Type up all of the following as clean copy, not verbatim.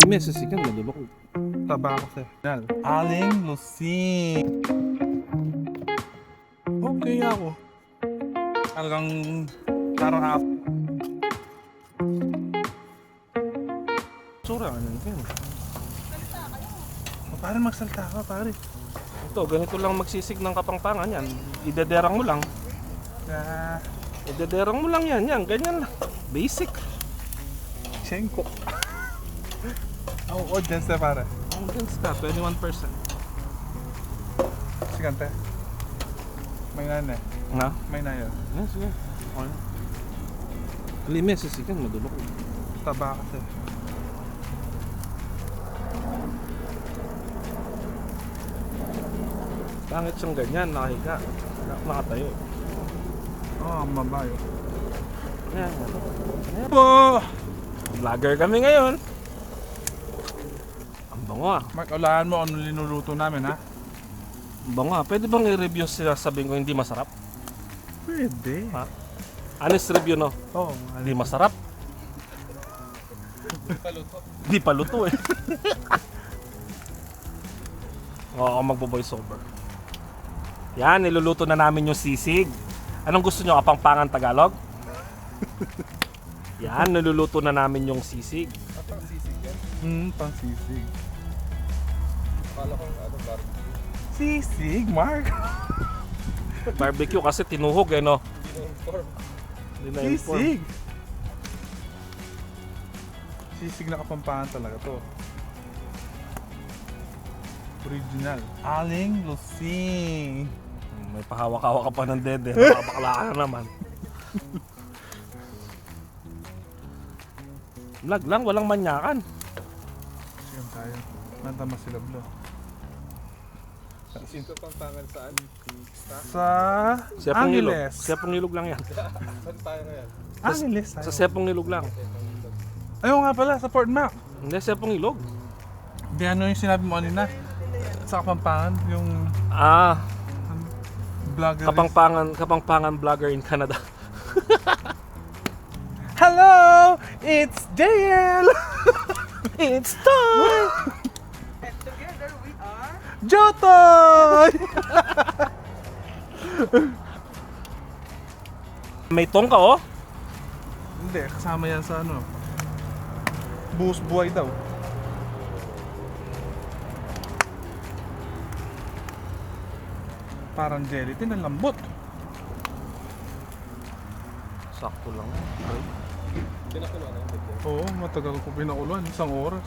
meses ikan nadulok. Tabako sa final. Aling Lusing. Okay ako. Talagang parang ako. Sura ano yan. Pare magsalta ka pare. Ito, ganito lang magsisig ng Kapampangan yan. Idederang mo lang. Na Idederang mo lang yan. Yan, ganyan lang. Basic. Chenko. Ang audience na pare. Ang gans ka, 21%. Sigante. May nane. Nga? May na yun. Yan, sige. Okay. Aling meses ikan nadulok. Tabako sa Pangit siyang ganyan, nakahiga. Nakatayo. ang mabayo. Yan. Yan po! Vlogger kami ngayon. Ang bango ah. Mark, ulahan mo ano linuluto namin ha? Ang bango ah. Pwede bang i-review sila sabihin ko hindi masarap? Pwede. Ha? Honest review no? Oo. Hindi masarap. Hindi pa luto eh. Oo, ako magbo-voice over. Yan, niluluto na namin yung sisig. Anong gusto nyo? Kapampangan Tagalog? Yan, niluluto na namin yung sisig. Pang-sisig yan? Pang-sisig. Akala ko ano, barbecue. Sisig, Mark. Barbecue kasi tinuhog eh no? Hindi na-inform. Hindi na-inform. Sisig. Sisig na Kapampangan talaga to. Original. Aling Lusing. May pahawak-hawak ka pa ng dede. Nakabakla ka na naman. Vlog lang, walang manyakan. Siyem tayo. Nantama sila blo. Sisig Kapampangan saan? Sa Sepong ilog. Angeles. Sepong ilog lang yan. Saan tayo ngayon? Angeles tayo. Sa Sepong ilog lang. Ayun nga pala, sa Fort Mac. Hindi, Sepong ilog. Di ano yung sinabi mo kanina? Sa Kapampangan, yung Ah, vlogger. Kapampangan vlogger in Canada. Hello! It's JL! It's time! And together we are Jotoy! May tong ka oh. Hindi, kasama yan sa ano. Buhos buhay daw. Parang gelatin, ang lambot. Sakto lang. Pinakulo na yung bigyan. Oo, matagal ko pinakuluan, 1 oras.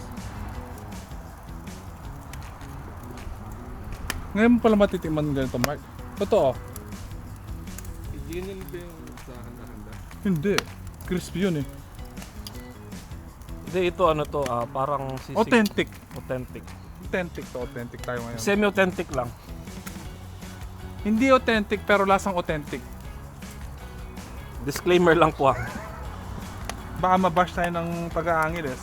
Ngayon mo pala matitikman ganito, Mark. Totoo? Yun yung ba yung sa handa-handa? Hindi. Crispy yun eh. Hindi, ito ano to, parang sisig. Authentic. Authentic. Authentic tayo ngayon. Semi-authentic lang. Hindi authentic pero lasang authentic. Disclaimer lang po ah. Baka mabash tayo ng taga-Angeles.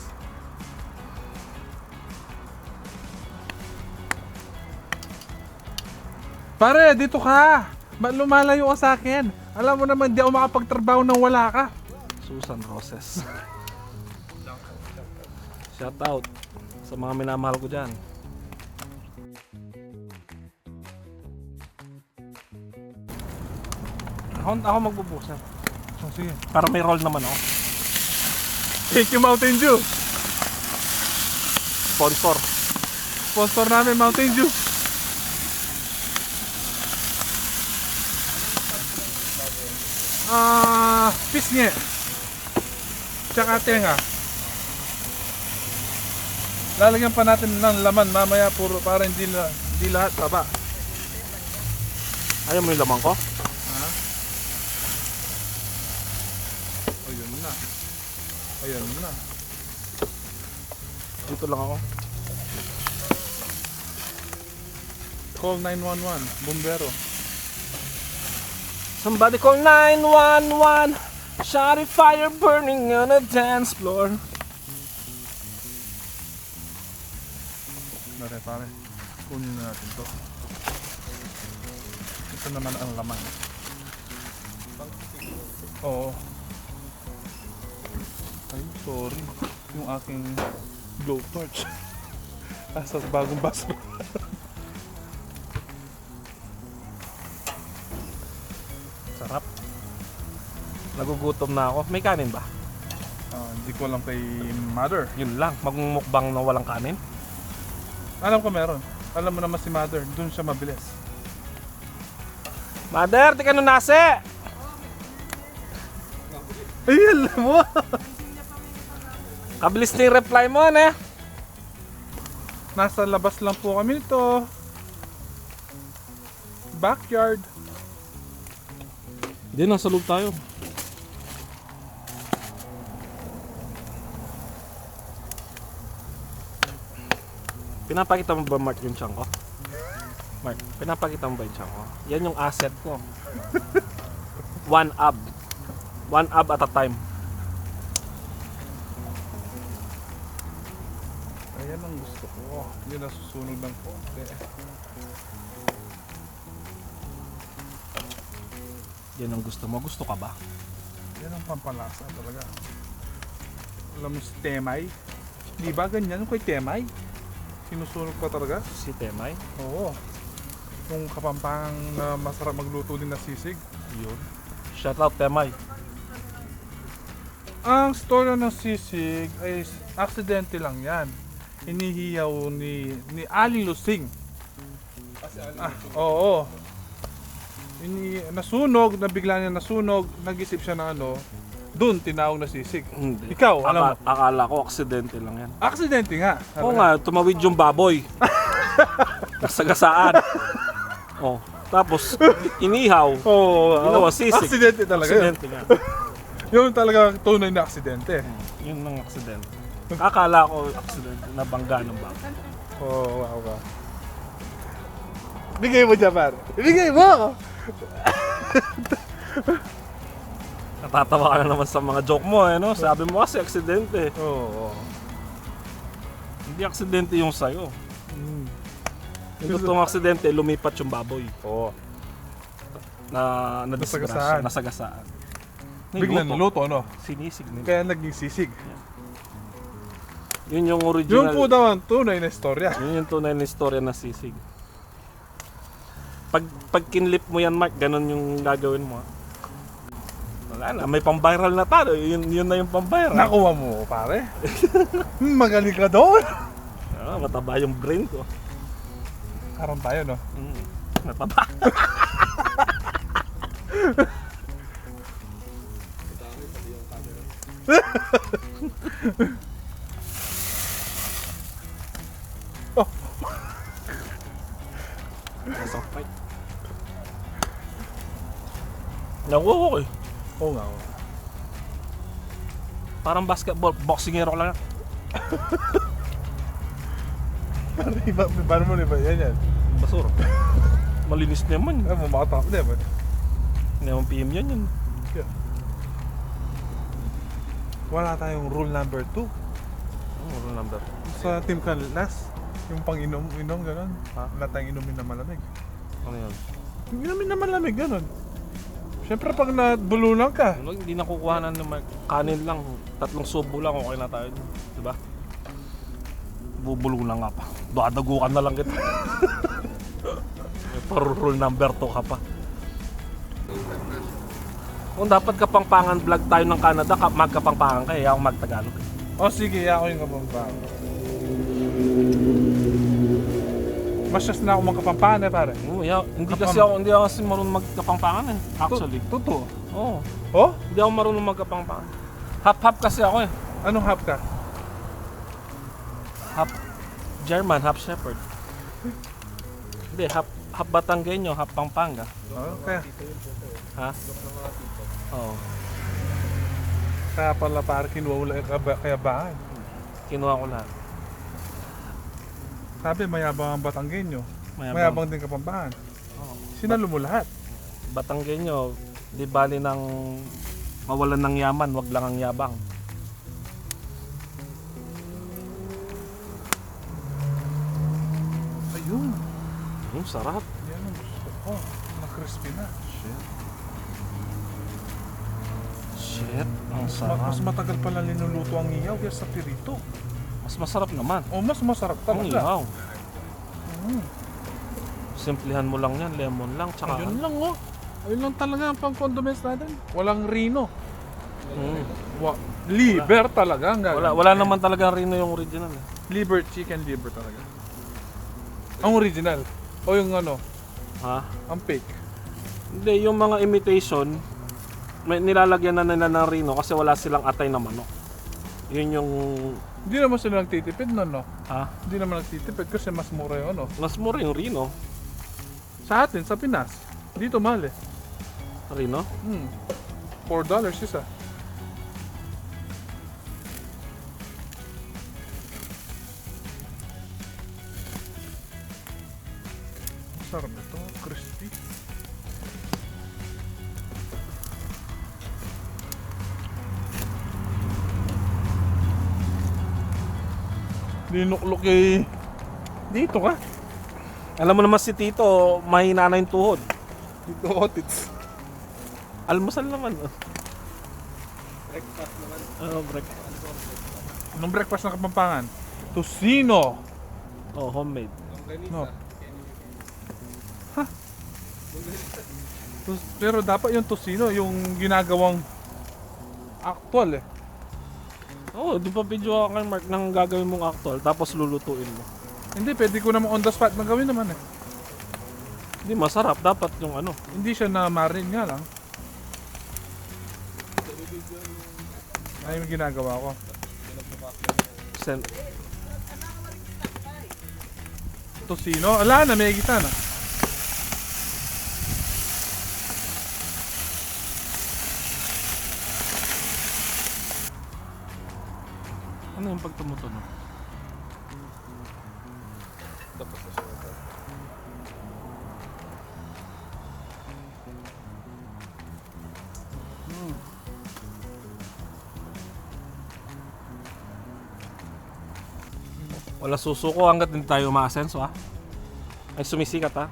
Pare, dito ka! Lumalayo ka sa akin. Alam mo naman, di ako makapagtrabaho nang wala ka. Susan Roses. Shout out sa mga minamahal ko dyan. Ako magbubukas. Oh, sige. Para may roll naman ako. Thank you, Mountain Dew. Sponsor. Sponsor namin, Mountain Dew. Pisngi. Tsaka tenga. Lalagyan pa natin ng laman mamaya puro para hindi lahat taba. Ayaw mo yung lamang ko? Ayun na. Ayun na. Dito lang ako. Call 911, bombero. Somebody call 911. Shawty fire burning on a dance floor. Pare, pare. Kunin na natin to. Ito naman ang laman. Oo. Ay, sorry. Yung aking Blowtorch. Asa bagong baso. Sarap. Nagugutom na ako. May kanin ba? Hindi ko alam kay Mother. Yun lang. Magmumukbang na walang kanin. Alam ko meron. Alam mo naman si Mother, dun siya mabilis. Mother, tika nung nasi! Ay, alam mo! Kabilis na yung reply mo, ano? Nasa labas lang po kami nito. Backyard. Hindi, nasa loob tayo. Pinapakita mo ba, Mark, yung tiyan ko? Mark, pinapakita mo ba yung tiyan ko? Yan yung asset ko. One ab. One ab at a time. Ayan ang gusto ko. Hindi nasusunog ng konti. Yan ang gusto mo. Gusto ka ba? Yan ang pampalasa talaga. Alam mo si Temay? Di ba ganyan yung kay Temay? Sinusunog pa talaga? Si Temay? Oo. Yung kapampangang na masarap magluto din na sisig. Yun. Shout out, Temay. Ang storya ng sisig ay aksidente lang yan. Hinihiyaw ni Ali Lusing. Oo. Nasunog, nabigla niya nasunog, nag-isip siya ng ano, doon tinawag na sisig. Hindi. Ikaw, alam mo. Akala ko aksidente lang yan. Aksidente nga. Oo nga, tumawid yung baboy. Nasagasaan. Oh, tapos inihaw. Oo. Ginawa sisig. Aksidente talaga yun. Aksidente nga. Yun talaga tunay na aksidente. Yun ang aksidente. Akala ko aksidente, nabangga ng baboy. Oo, wow. Bigay mo dyan, par. Bigay mo! Natatawa ka na naman sa mga joke mo, eh, no? Sabi mo kasi aksidente. Oo. Hindi aksidente yung sayo. Mm. Yung totoong aksidente, lumipat yung baboy. Oo. Na Nasagasaan. nasagasaan. Biglang luto, no? Sinisig nila. Kaya naging sisig. Yun yung Yun original. po daw ang tunay na istorya. Yun yung tunay na istorya na sisig. Pag kinlip mo yan, Mark, ganun yung gagawin mo. Ha? Wala na, may pang-viral na tayo. Yun na yung pang-viral. Nakuha mo, pare. Magaling ka doon. Ah, mataba yung brain ko. Karon tayo, no? Mataba. Oh. Nasa fight. Nakuha ko eh. Oo nga. oo. Parang basketball, boxingero ko lang. Paano iba? Paano mo iba? Yan yan. Basura. Malinis naman. Ano mo, makatap na ba? Hindi naman PM yan. Wala tayong rule number 2. Rule number. Sa Team Canlas, yung pang-inom, gano'n. Ha? Wala tayong inumin na malamig. Ano yan? Yung inumin na malamig, gano'n. Siyempre pag nabulunan ka, Hindi na kukuha ng kanin lang. 3 subo lang, okay na tayo. Diba? Bubulong lang nga pa. Dadagukan na lang kita. Para rule number 2 ka pa. Kung dapat kapangpangan vlog tayo ng Canada, magkapangpangan ka, ako magtagalog. o sige, ako yung kapampaan. Masyas na ako magkapampangan pare. Hindi ako kasi marunong magkapangpangan eh. Actually. Totoo. Oo. Oh? Hindi ako marunong magkapangpangan. Half-half kasi ako eh. Anong hap ka? Half German, half Shepherd. Hindi, half Batanggenyo, half Pampanga. Okay. Ha? Oo. Kaya pala pare kinuha mo lang yung kayabangan. Kinuha ko lahat. Sabi mayabang ang Batanggenyo. Mayabang din Kapampangan. Oo. Sinalo mo lahat. Batanggenyo, di bali ng mawalan ng yaman, wag lang ang yabang. Ayun. Sarap. Yan ang gusto ko. Na-crispy na. Shit, ang Mas sarap. matagal pala linuluto ang iyaw kaya sa pirito. Mas Mas masarap naman. O, mas masarap Ang talaga. ihaw. Mm. Simplihan mo lang yan, lemon lang, tsaka... Ayun lang oh. Ayun lang talaga ang pang-condiments natin. Walang rino. Mm. Liver talaga ang gagawin. Wala naman talaga rino yung original. Eh. Liver, chicken liver talaga. Ang original. O yung ano, Ha? ang fake. Hindi, yung mga imitation, may nilalagyan na nila ng rino kasi wala silang atay na manok. Yun yung... Hindi naman sila nagtitipid no, no? Ha? Hindi naman nagtitipid kasi mas mura yung ano. Mas mura yung rino. Sa atin, sa Pinas, dito mahal eh. Rino? $4 isa. Sarap ito, crispy. Linuklok eh. Dito ka. Alam mo naman si Tito, mahina na yung tuhod. Dito otits. Almusal naman. Breakfast naman. Breakfast. Anong breakfast ng Kapampangan? Tocino. Oh, homemade. Longganisa. No. Pero dapat yung tocino, yung ginagawang actual eh. Oh, di ba video ka kay Mark ng gagawin mong actual tapos lulutuin mo. Hindi, pwede ko naman on the spot na gawin naman eh. Hindi masarap, dapat yung ano. Hindi siya na marin nga lang. Ay, yung ginagawa ko. Sen Tocino? Ala na, may gita na. ano yung pagtumutunog? Tapos na siya. Wala susuko hanggat hindi tayo umaasenso ha. Ay sumisikat ha.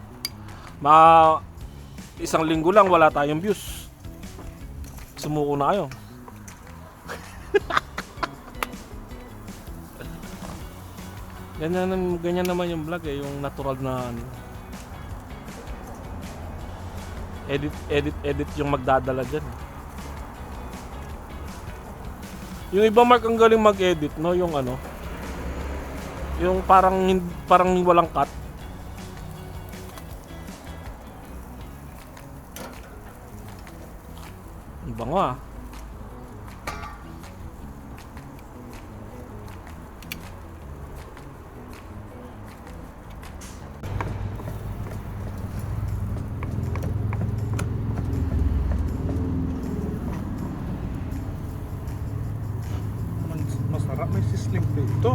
Isang linggo lang wala tayong views. Sumuko na kayo. ganyan naman yung vlog eh, yung natural na ano. Edit yung magdadala dyan. Yung iba Mark ang galing mag-edit no, yung ano. Yung parang walang cut. Ang bango ah. Masarap, may sizzling pa ito.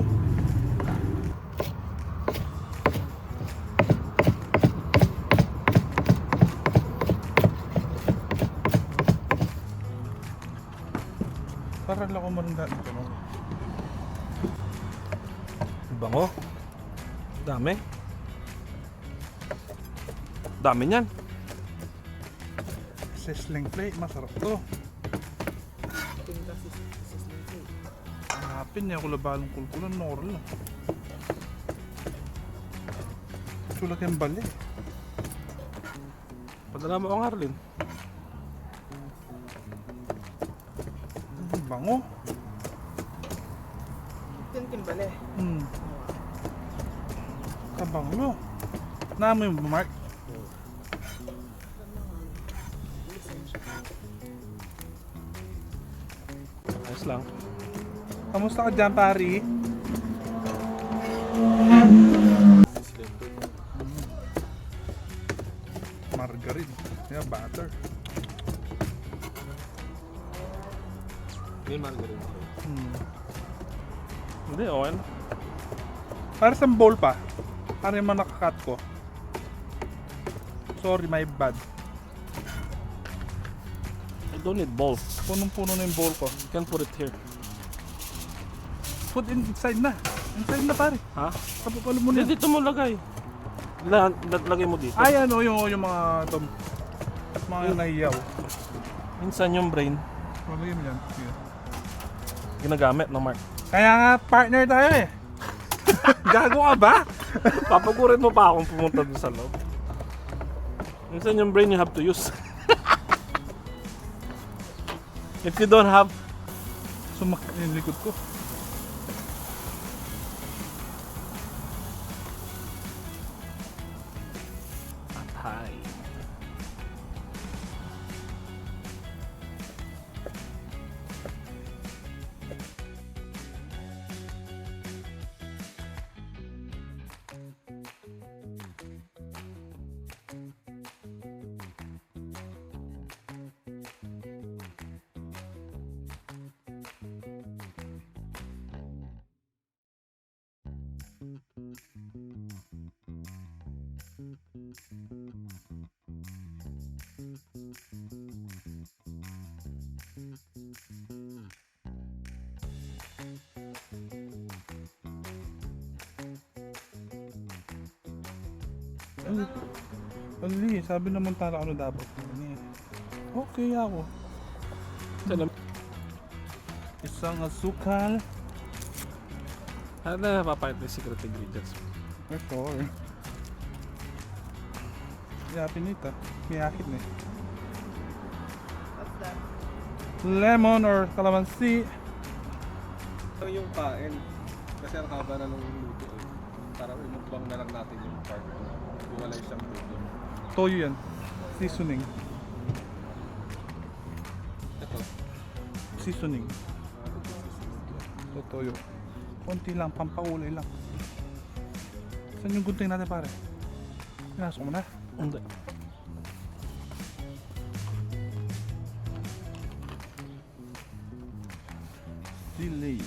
Parang lang ako maranda dito, no? Ang bango. Dami. Dami niyan. Sizzling plate, masarap to. Hanapin niya ako labalong kulkulan, normal lang. Sulat yung bali. Padala mo ang Arlene. Ang bango. Timbale. Kabango. Naamoy mo ba, Mark? Ayos lang. Kamusta ka dyan, pari? Margarine. Yeah, butter. May margarine. Hindi, okay na. Para sa bowl pa. Para yung mga nakakat ko. Sorry, my bad. I don't need balls. Punong-puno na yung bowl ko. You can put it here. Put inside na. Inside na, pare. Ha? Kapapalo mo na. Hindi, dito mo lagay. Lagay mo dito. Ay, ano, yung mga mga nahiyaw. Minsan yung brain, Lagay mo yan. Sige. ginagamit ng Mark. Kaya nga partner tayo eh. Gago ka ba? Papagurin mo pa akong pumunta doon sa loob. Minsan yung brain you have to use. If you don't have, Sumakit yung likod ko. patay. Ali, sabi naman tala ano dapat. Okay ako. Salam. Isang asukal. Ano na napapahit yung secret ingredients mo? Sure. Yapin ito. May akit na eh. What's that? Lemon or calamansi. Ito yung kain. Kasi ang haba na nung luto eh. Parang imukbang na lang natin yung part na bumalay siyang luto. Toyo yan. Seasoning. Ito. Seasoning. Ito toyo. Konti lang, pampakulay lang. Saan yung gunting natin pare? Pinasok mo na. Hindi. Delay.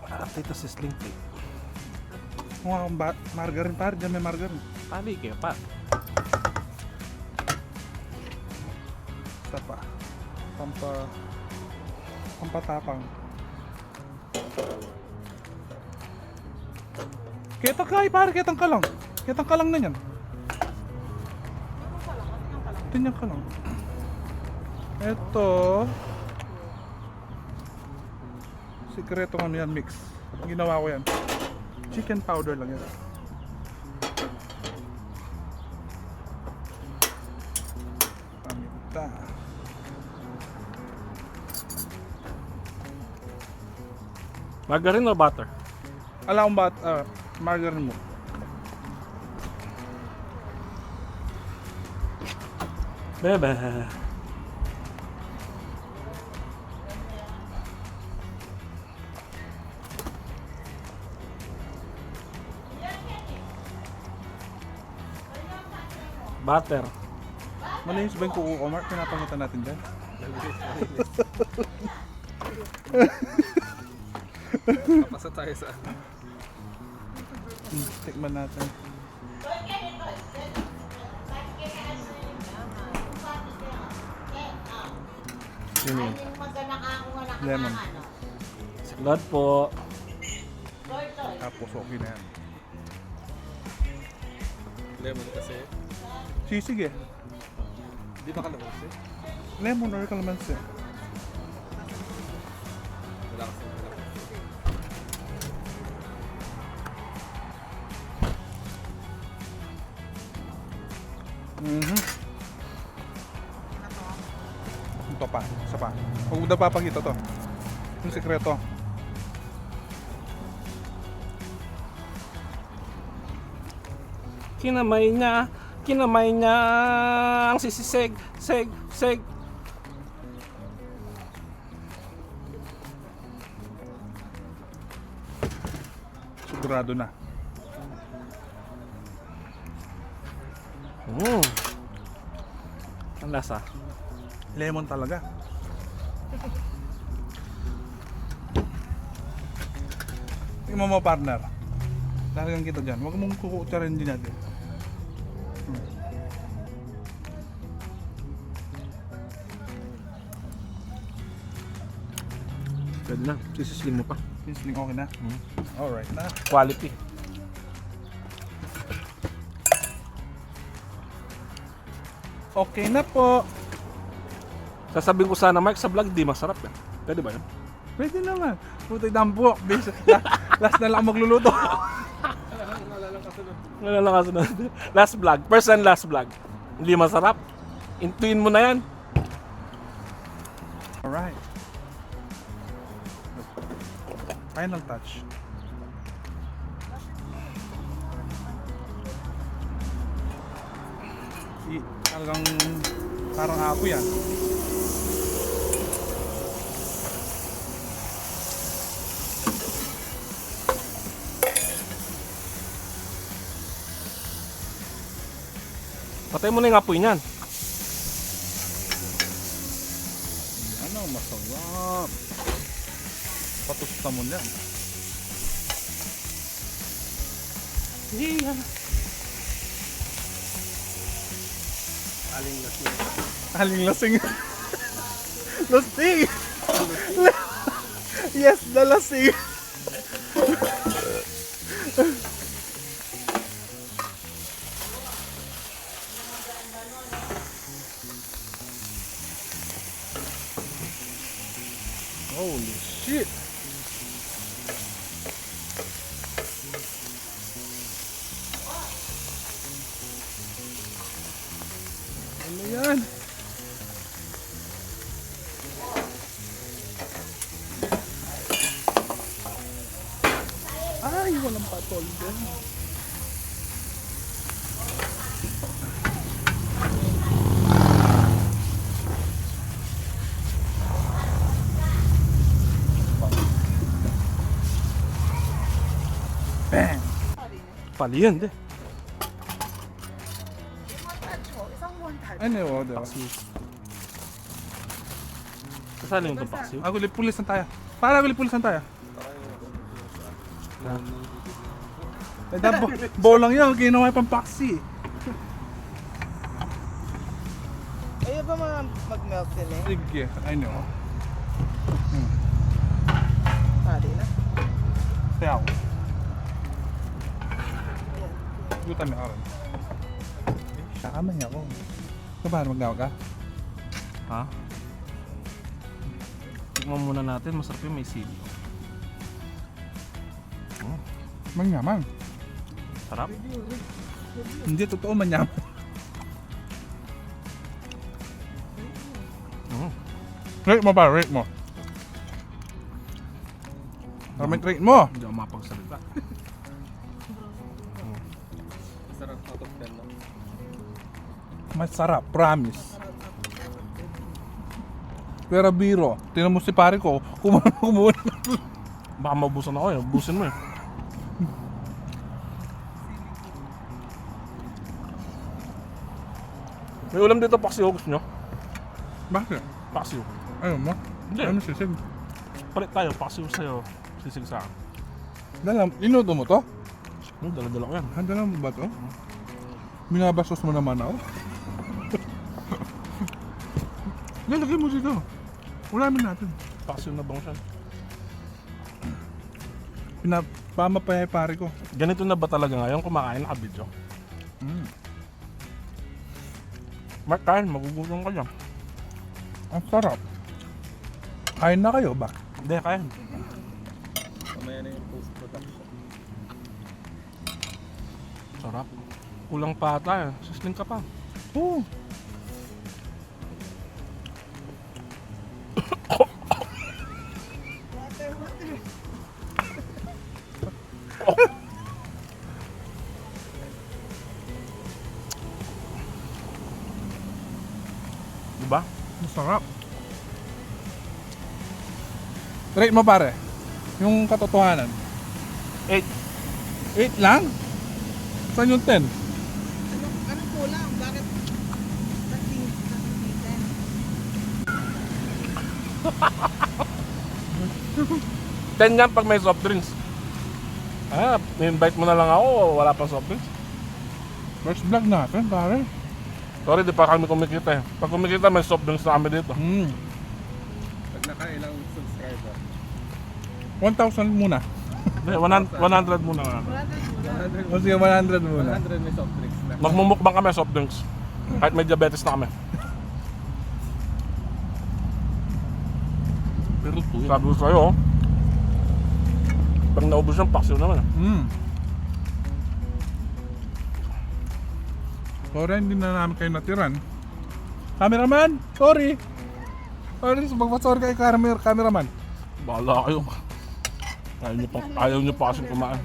At ito si Sling Plate. Mukha akong margarine pare. Diyan may margarine. Tali kayo pa. Isa pa. Pampatapang. Ketang kay pare, ketang ka lang. Ketang ka lang na yan. Tingnan ka lang. Ito. Sikretong ano yan, mix. Ginawa ko yan. Chicken powder lang yan. Paminta. Margarine o butter? Alam kong margarine mo. Bebe. Butter. Malinis ba yung kuko ko, Mark? Pinapangitan natin dyan. Kapasa tayo sa Tikman natin. Yun yun. Lemon. Siklod po. Tapos okay na yan. lemon kasi. Sisig eh. Di ba kalabas eh? Lemon or calamansi. Wala kasi kalabas. Mhm. Ito pa, isa pa. Huwag mo na papakita to. Yung sikreto. Kinamay niya ang sisig, seg. Sigurado na. Ang lasa. Lemon talaga. Tingnan mo partner. Lalagyan kita dyan. Huwag mong kukutsarin din natin. Pwede na. Sisisling mo pa. Sizzling okay na? Alright na. Quality. Okay na po. Sasabihin ko sana, Mark, sa vlog di masarap yan. Pwede ba yun? Pwede naman. Putoy dampo. Last na lang ako magluluto. Wala lang kasunod. Last vlog. First and last vlog. Hindi masarap. Intuin mo na yan. Alright. Final touch. Talagang parang ako yan. Patay mo na yung apoy niyan. Ano, masarap. Patusta mo yan. Yeah. Aling lasing. Lasing! Yes, the lasing. Holy shit! Ano yan? Ay, walang patol din. Bam! Pali yan, di. Isang one touch. Ano yun, diba? Kasali yung itong paksiw. Ako pulisan tayo. Para ako pulisan tayo. Eh, bolang yun, ginawa yung pampaksi. Ayaw ba mag-melt din eh? Sige, I know. Pali na. Kaya ako. Gutan na karon. Sama niya ako. Kabahan magdawa ka? Ha? Tignan muna natin, masarap yung may sili. Manyaman. Sarap. Hindi totoo manyaman. Rate mo ba? Rate mo. Rate mo. Hindi ako mapagsalita. Sarap out of 10 lang. Masarap, promise. Pero biro, tinan mo si pare ko, kumuha. Baka maubusan ako eh. Ubusin mo eh. May ulam dito, paksiw. Gusto nyo? Bakit? Paksiw. Ayaw mo? Hindi. Ano sisig? Palit tayo, paksiw sa'yo. Sisig sa akin. Dalam, inuto mo to? Dala-dala ko yan. Handa lang mo ba to? Binabastos mo naman ako. Lalagay mo dito. Ulamin natin. Paksiw na bang siya? Pinapama pa yung pare ko. Ganito na ba talaga ngayon kumakain naka-video? Mark, kain, magugutom ka dyan. Ang sarap. Kain na kayo ba? Hindi, kain. Mamaya na yung post-production. Sarap. Kulang pa ata eh. Sisling ka pa. Oo. Diba? Masarap. Rate mo pare. Yung katotohanan. 8. 8 lang? Saan yung 10? Anong kulang? Bakit? Naging 10 yan pag may soft drinks. Ah, invite mo na lang ako. Wala pang soft drinks. First vlog natin pare. Sorry, di pa kami kumikita eh. Pag kumikita, may soft drinks na kami dito. Pag nakailang subscriber. 1,000 muna. Hindi, 100 muna nga. O sige, 100 muna. 100 may soft drinks na. Magmumukbang kami soft drinks. Kahit may diabetes na kami. Pero tuyo. Sabi ko sa'yo, oh. Pag naubos yung paksiw naman. Sorry, hindi na namin kayo natiran. Cameraman, sorry. Sorry, magpa-sorry kay cameraman. Bahala kayo. Ayaw nyo pa kasing kumain.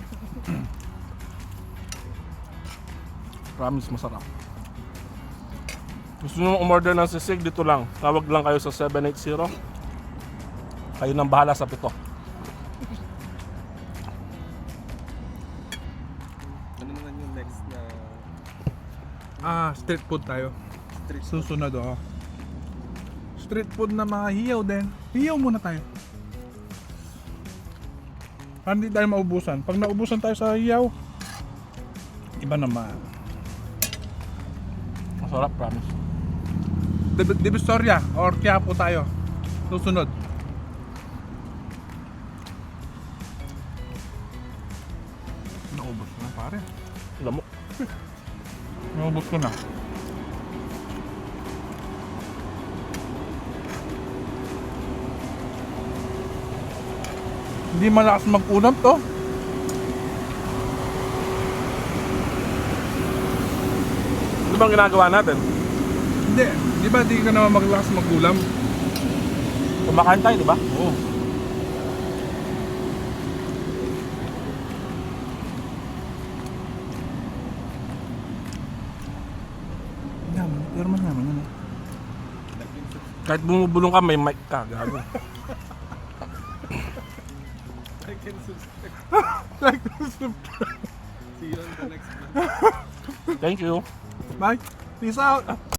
Promise, masarap. Gusto nyo umorder ng sisig, dito lang. Tawag lang kayo sa 780. Kayo nang bahala sa pito. Ano naman yung next na Street food tayo. street food? Susunod, Street food na mga hiyaw din. Hiyaw muna tayo. Para hindi tayo maubusan. Pag naubusan tayo sa hiyaw, iba naman. Masarap, promise. Divisoria or Quiapo tayo. Susunod. Naubos ko na pare. Lamok. Naubos ko na. Hindi malakas mag-unam to. Ano bang ginagawa natin? Hindi. Di ba di ka naman maglakas mag-ulam? Kumakain tayo, di ba? Oo. Yaman. Pero mas naman yun. Kahit bumubulong ka, may mic ka. Gago. Like and subscribe. Like, See you on the next vlog. Thank you. bye. Peace out.